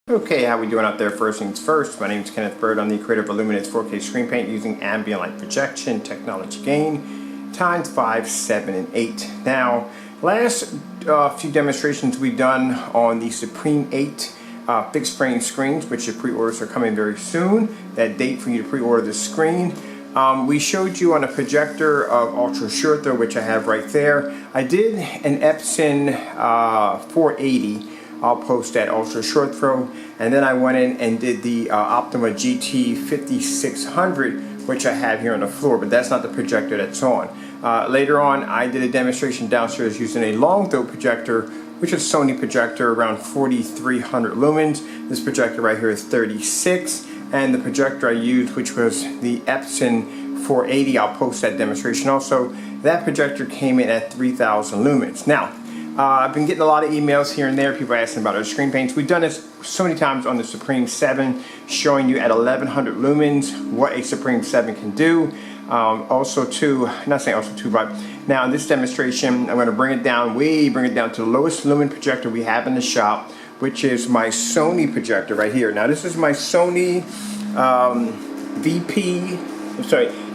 Okay, how we doing out there? First things first, my name is Kenneth Bird. I'm the creator of Luminous 4K screen paint using ambient light projection, technology gain, times 5, 7, and 8. Now, last few demonstrations we've done on the Supreme 8 fixed frame screens, which the pre-orders are coming very soon. That date for you to pre-order the screen. We showed you on a projector of ultra short throw, which I have right there. I did an Epson 480. I'll post that ultra short throw, and then I went in and did the Optima GT 5600, which I have here on the floor, but that's not the projector that's on. Later on, I did a demonstration downstairs using a long throw projector, which is a Sony projector around 4300 lumens. This projector right here is 36, and the projector I used, which was the Epson 480, I'll post that demonstration also. That projector came in at 3000 lumens. Now, I've been getting a lot of emails here and there, people asking about our screen paints. We've done this so many times on the Supreme 7, showing you at 1100 lumens what a Supreme 7 can do. Also too, not saying also too, but now in this demonstration, I'm going to bring it down to the lowest lumen projector we have in the shop, which is my Sony projector right here. Now this is my Sony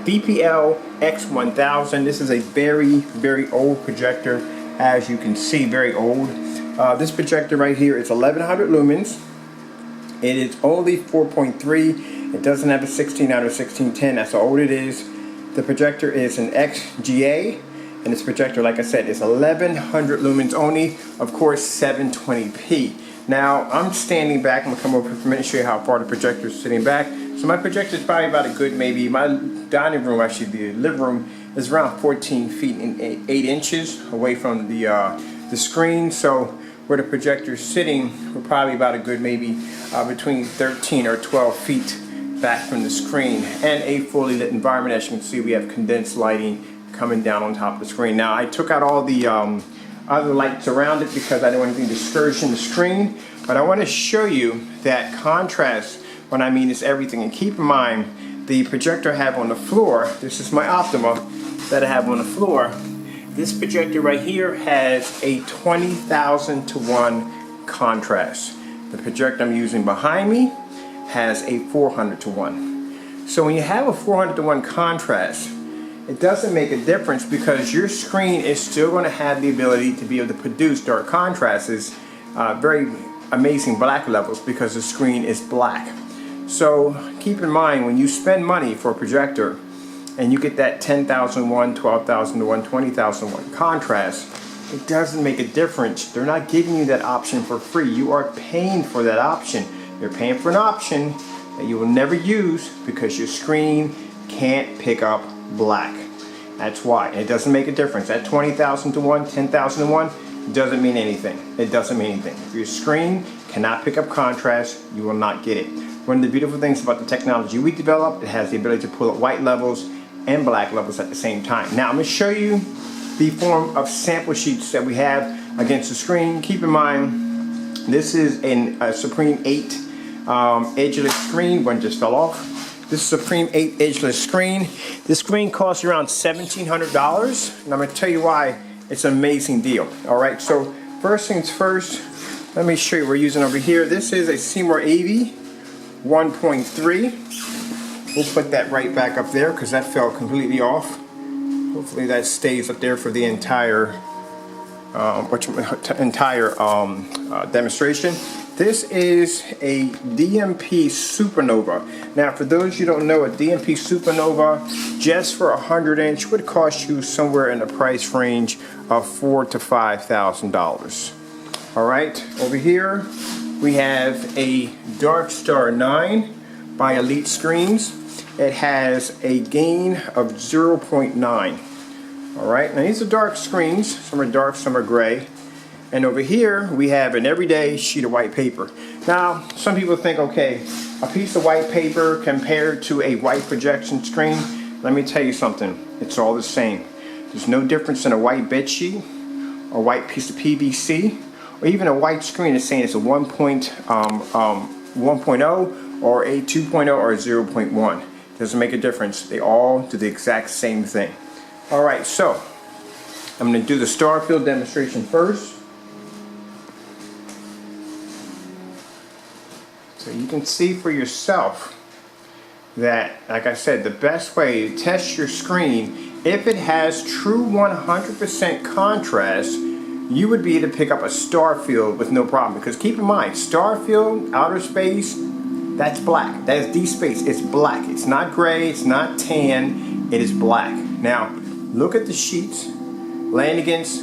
VPL X1000. This is a very, very old projector. As you can see, very old. This projector right here is 1100 lumens. It is only 4.3. It doesn't have a 16:9 or 16:10. That's how old it is. The projector is an XGA, and this projector, like I said, is 1100 lumens only. Of course, 720p. Now, I'm standing back. I'm gonna come over for a minute and show you how far the projector is sitting back. So my projector is probably about a good, maybe my dining room, actually the living room, is around 14 feet and 8 inches away from the screen. So where the projector is sitting, we're probably about a good maybe between 13 or 12 feet back from the screen, and a fully lit environment. As you can see, we have condensed lighting coming down on top of the screen. Now I took out all the other lights around it because I didn't want anything to discourage the screen, but I want to show you that contrast. When I mean it's everything. And keep in mind, the projector I have on the floor, this is my Optima that I have on the floor. This projector right here has a 20,000 to 1 contrast. The projector I'm using behind me has a 400 to 1. So when you have a 400 to 1 contrast, it doesn't make a difference because your screen is still going to have the ability to be able to produce dark contrasts, very amazing black levels, because the screen is black. So keep in mind, when you spend money for a projector and you get that 10,000 to 1, 12,000 to 1, 20,000 to 1 contrast, it doesn't make a difference. They're not giving you that option for free. You are paying for that option. You're paying for an option that you will never use because your screen can't pick up black. That's why. It doesn't make a difference. That 20,000 to 1, 10,000 to 1 doesn't mean anything. It doesn't mean anything. If your screen cannot pick up contrast, you will not get it. One of the beautiful things about the technology we developed, it has the ability to pull up white levels and black levels at the same time. Now I'm going to show you the form of sample sheets that we have against the screen. Keep in mind, this is a Supreme 8 edgeless screen. One just fell off. This is Supreme 8 edgeless screen. This screen costs around $1,700, and I'm going to tell you why it's an amazing deal. All right, so first things first, let me show you what we're using over here. This is a Seymour AV 1.3. We'll put that right back up there because that fell completely off. Hopefully that stays up there for the entire demonstration. This is a DMP Supernova. Now, for those you don't know, a DMP Supernova just for 100-inch would cost you somewhere in the price range of $4,000 to $5,000. All right, over here we have a Dark Star 9 by Elite Screens. It has a gain of 0.9. All right, now these are dark screens. Some are dark, some are gray. And over here we have an everyday sheet of white paper. Now, some people think, okay, a piece of white paper compared to a white projection screen. Let me tell you something. It's all the same. There's no difference in a white bed sheet, a white piece of PVC, or even a white screen is saying it's a 1.0 or a 2.0 or a 0.1. Doesn't make a difference. They all do the exact same thing. All right, so I'm going to do the star field demonstration first. So you can see for yourself that, like I said, the best way to test your screen, if it has true 100% contrast, you would be able to pick up a star field with no problem. Because keep in mind, star field, outer space, that's black. That is deep space. It's black. It's not gray. It's not tan. It is black. Now, look at the sheets laying against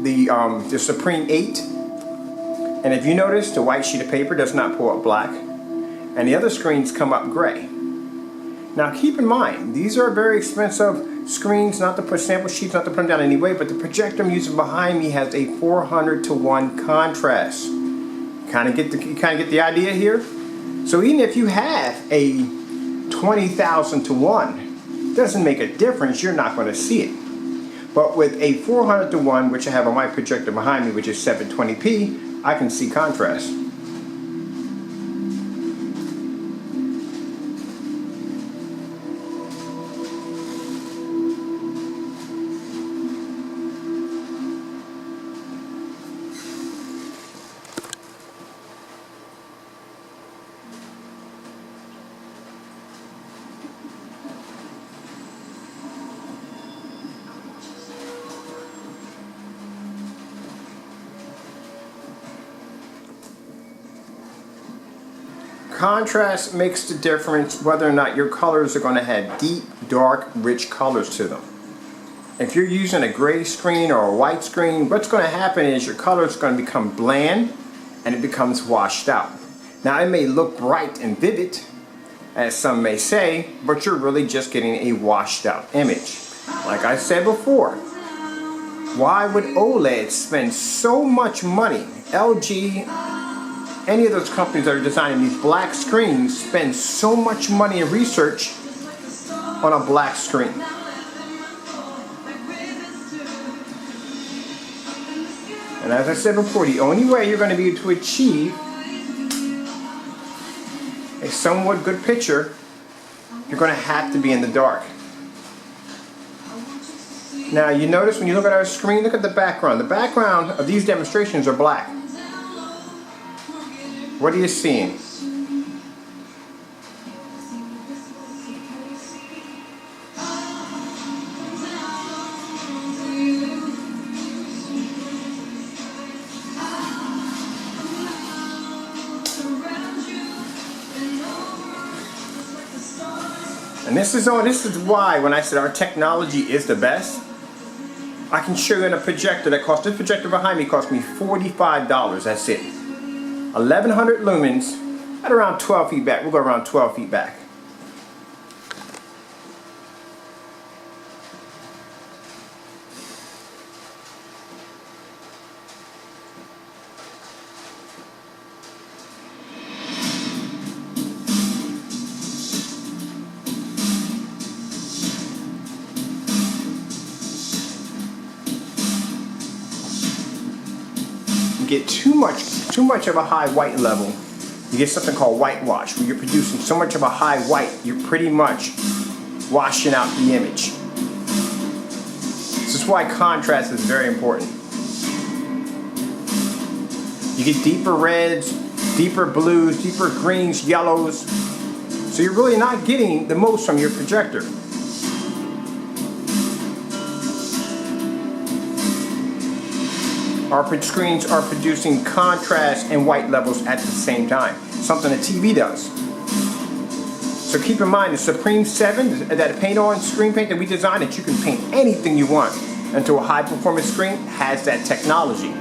the Supreme 8. And if you notice, the white sheet of paper does not pull up black. And the other screens come up gray. Now keep in mind, these are very expensive screens, not to put sample sheets, not to put them down anyway, but the projector I'm using behind me has a 400:1 contrast. Kind of get the idea here? So even if you have a 20,000:1, doesn't make a difference, you're not going to see it. But with a 400:1, which I have on my projector behind me, which is 720p, I can see contrast. Contrast makes the difference whether or not your colors are going to have deep, dark, rich colors to them. If you're using a gray screen or a white screen, what's going to happen is your color is going to become bland and it becomes washed out. Now it may look bright and vivid, as some may say, but you're really just getting a washed out image. Like I said before, why would OLED spend so much money? LG, any of those companies that are designing these black screens spend so much money in research on a black screen. And as I said before, the only way you're going to be able to achieve a somewhat good picture, you're going to have to be in the dark. Now you notice when you look at our screen, look at the background. The background of these demonstrations are black. What are you seeing? And this is why when I said our technology is the best, I can show you in a projector that cost, this projector behind me cost me $45, that's it. 1100 lumens at around 12 feet back. We'll go around 12 feet back. Get too much of a high white level, you get something called whitewash, where you're producing so much of a high white, you're pretty much washing out the image. This is why contrast is very important. You get deeper reds, deeper blues, deeper greens, yellows, so you're really not getting the most from your projector. Our screens are producing contrast and white levels at the same time, something a TV does. So keep in mind, the Supreme 7, that paint-on screen paint that we designed, that you can paint anything you want into a high-performance screen, has that technology.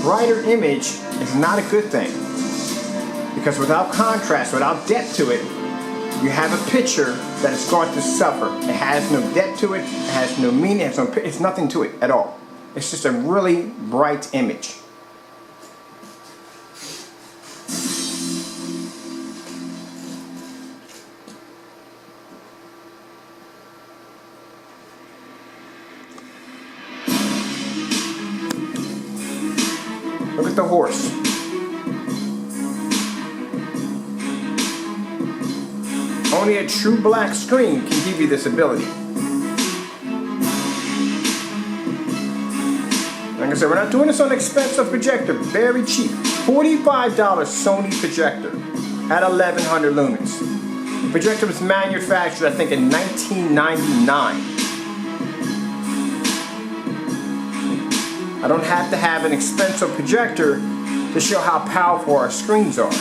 Brighter image is not a good thing, because without contrast, without depth to it, you have a picture that is going to suffer. It has no depth to it, it has no meaning, it's nothing to it at all. It's just a really bright image. Look at the horse. Only a true black screen can give you this ability. Like I said, we're not doing this on an expensive projector. Very cheap. $45 Sony projector at 1100 lumens. The projector was manufactured, I think, in 1999. I don't have to have an expensive projector to show how powerful our screens are.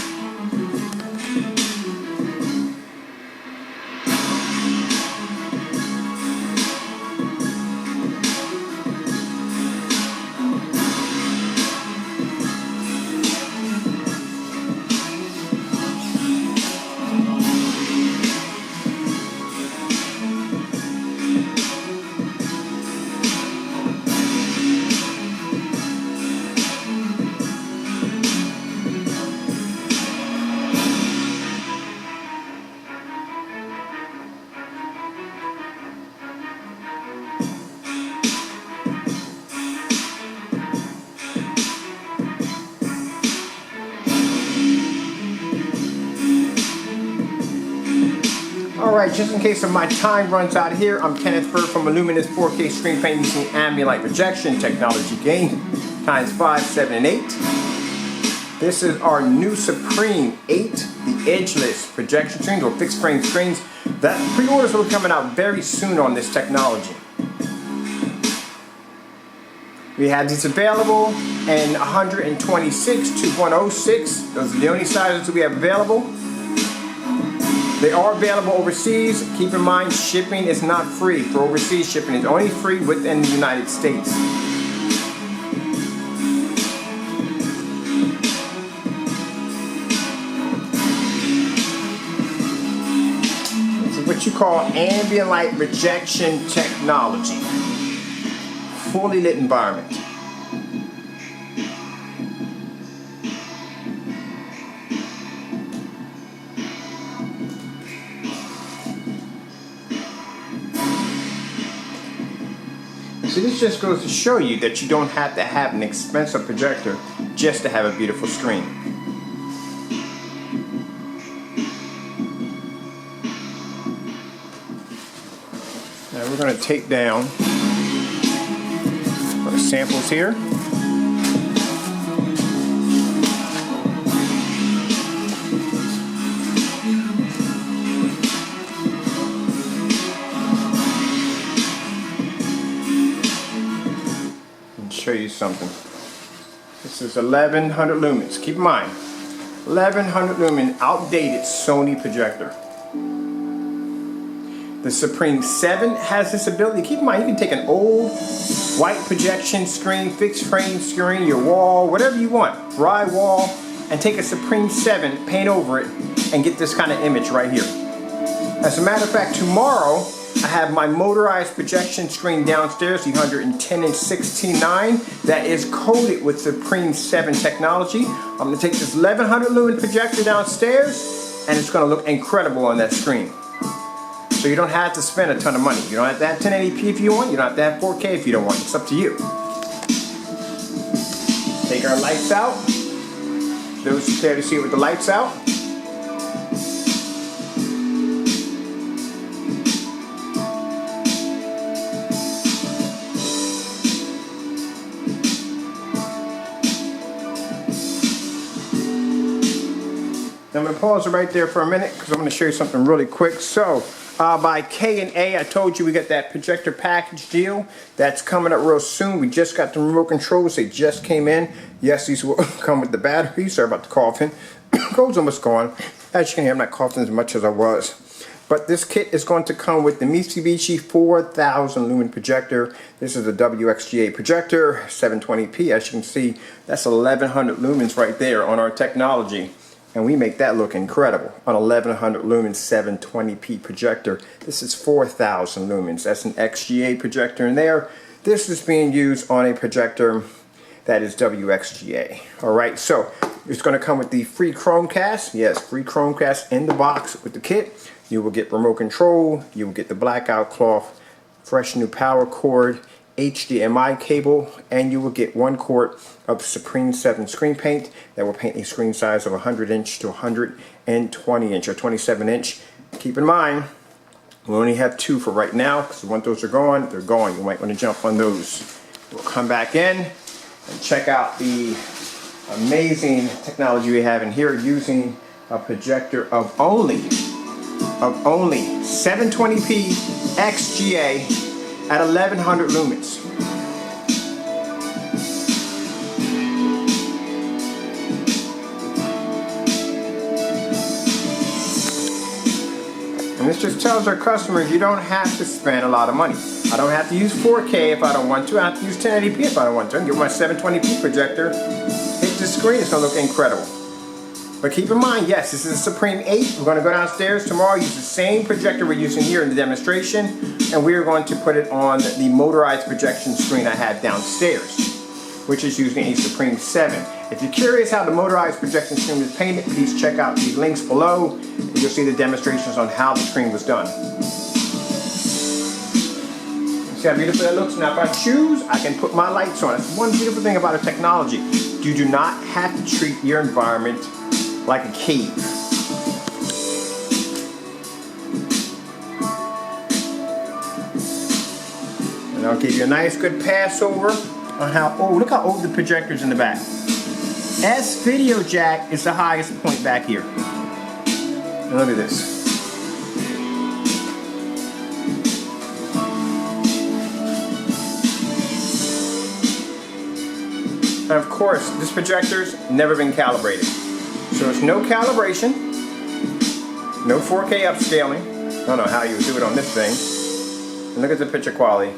Alright, just in case of my time runs out here, I'm Kenneth Bird from Luminous 4K Screen Paint using ambient light projection technology gain times 5, 7, and 8. This is our new Supreme 8, the edgeless projection screens or fixed frame screens. That pre-orders will be coming out very soon on this technology. We have these available in 126 to 106. Those are the only sizes that we have available. They are available overseas. Keep in mind, shipping is not free. For overseas shipping, it's only free within the United States. This is what you call ambient light projection technology. Fully lit environment. So this just goes to show you that you don't have to have an expensive projector just to have a beautiful screen. Now we're going to take down our samples here. Show you something. This is 1100 lumens. Keep in mind, 1100 lumen outdated Sony projector. The Supreme 7 has this ability. Keep in mind, you can take an old white projection screen, fixed frame screen, your wall, whatever you want, drywall, and take a Supreme 7, paint over it, and get this kind of image right here. As a matter of fact, tomorrow I have my motorized projection screen downstairs, the 110-inch 16:9, that is coated with Supreme 7 technology. I'm going to take this 1100 lumen projector downstairs, and it's going to look incredible on that screen. So you don't have to spend a ton of money. You don't have to have 1080p if you want. You don't have to have 4K if you don't want. It's up to you. Take our lights out. Those who care to see it with the lights out. I'm going to pause it right there for a minute because I'm going to show you something really quick. So, by K&A, I told you we got that projector package deal. That's coming up real soon. We just got the remote controls. They just came in. Yes, these will come with the batteries. Sorry about the coughing. Cold's almost gone. As you can hear, I'm not coughing as much as I was. But this kit is going to come with the Mitsubishi 4000 lumen projector. This is a WXGA projector, 720p. As you can see, that's 1100 lumens right there on our technology. And we make that look incredible on 1100 lumens 720p projector. This is 4000 lumens. That's an XGA projector in there. This is being used on a projector that is WXGA. Alright, so it's going to come with the free Chromecast. Yes, free Chromecast in the box with the kit. You will get remote control. You will get the blackout cloth, fresh new power cord, HDMI cable, and you will get 1 quart of Supreme 7 screen paint that will paint a screen size of 100 inch to 120 inch or 27 inch. Keep in mind, we only have 2 for right now, because once those are gone, they're gone. You might want to jump on those. We'll come back in and check out the amazing technology we have in here using a projector of only 720p XGA at 1100 lumens. And this just tells our customers you don't have to spend a lot of money. I don't have to use 4K if I don't want to. I have to use 1080p if I don't want to. I can get my 720p projector, hit the screen, it's going to look incredible. But keep in mind, yes, this is a Supreme 8. We're going to go downstairs tomorrow, use the same projector we're using here in the demonstration, and we're going to put it on the motorized projection screen I have downstairs, which is using a Supreme 7. If you're curious how the motorized projection screen was painted, please check out the links below, and you'll see the demonstrations on how the screen was done. See how beautiful that looks? Now if I choose, I can put my lights on. That's one beautiful thing about our technology. You do not have to treat your environment like a cave. And I'll give you a nice good pass over on how, oh, look how old the projector's in the back. S video jack is the highest point back here. And look at this. And of course, this projector's never been calibrated. So it's no calibration, no 4K upscaling. I don't know how you would do it on this thing. And look at the picture quality.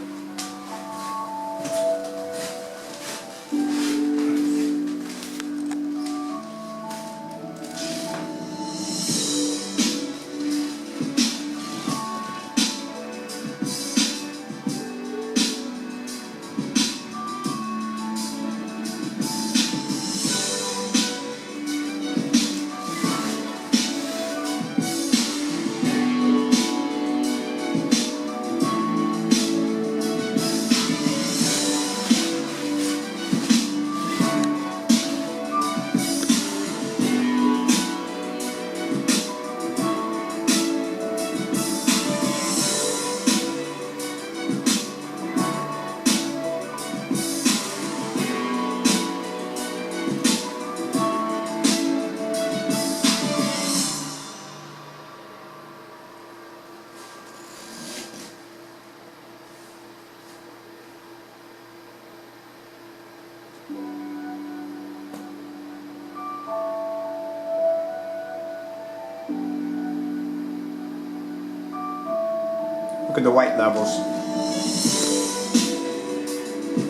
Look at the white levels.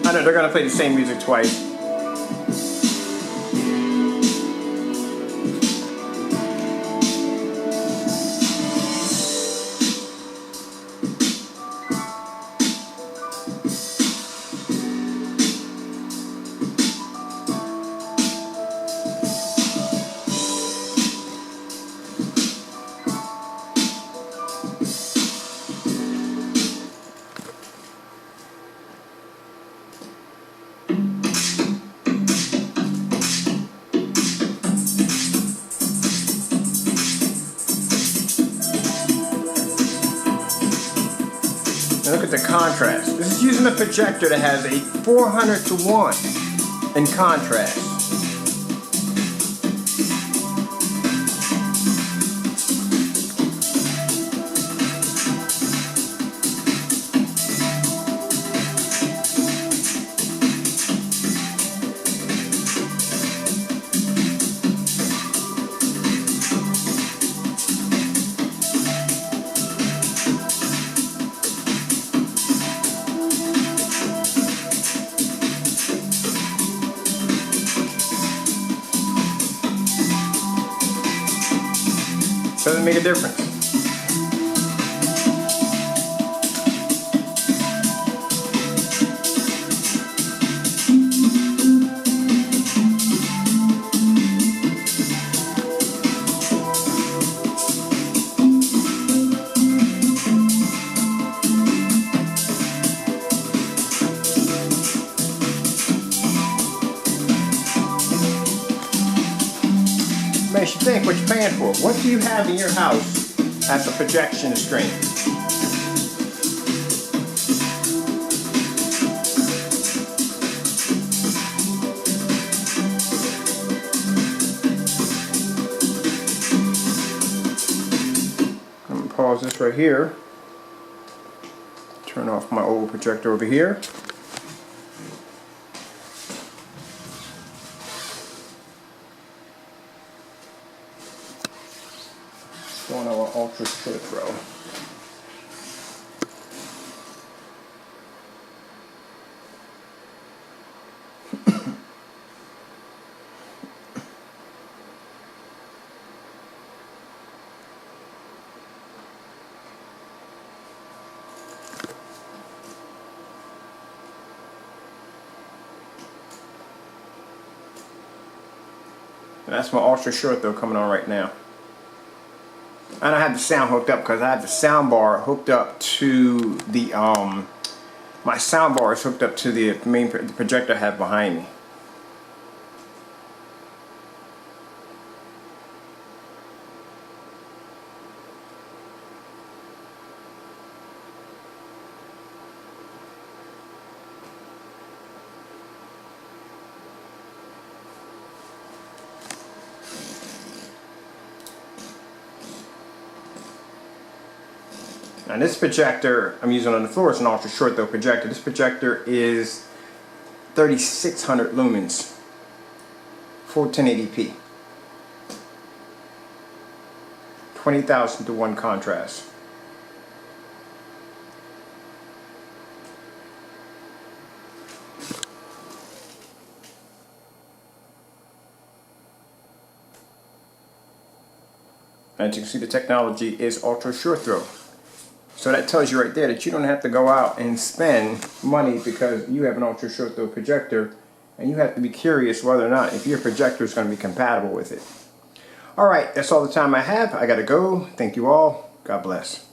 I know they're gonna play the same music twice. And look at the contrast. This is using a projector that has a 400:1 in contrast. Doesn't make a difference. Makes you think what you're paying for. What do you have in your house at the projection screen. I'm going to pause this right here. Turn off my old projector over here. Going on our ultra short throw. And that's my ultra short throw coming on right now. And I have the sound hooked up because I have the sound bar hooked up to the my sound bar is hooked up to the main projector I have behind me. And this projector I'm using on the floor is an ultra short throw projector. This projector is 3600 lumens, full 1080p, 20,000 to 1 contrast. As you can see, the technology is ultra short throw. So that tells you right there that you don't have to go out and spend money because you have an ultra short throw projector, and you have to be curious whether or not if your projector is going to be compatible with it. Alright, that's all the time I have. I gotta go. Thank you all. God bless.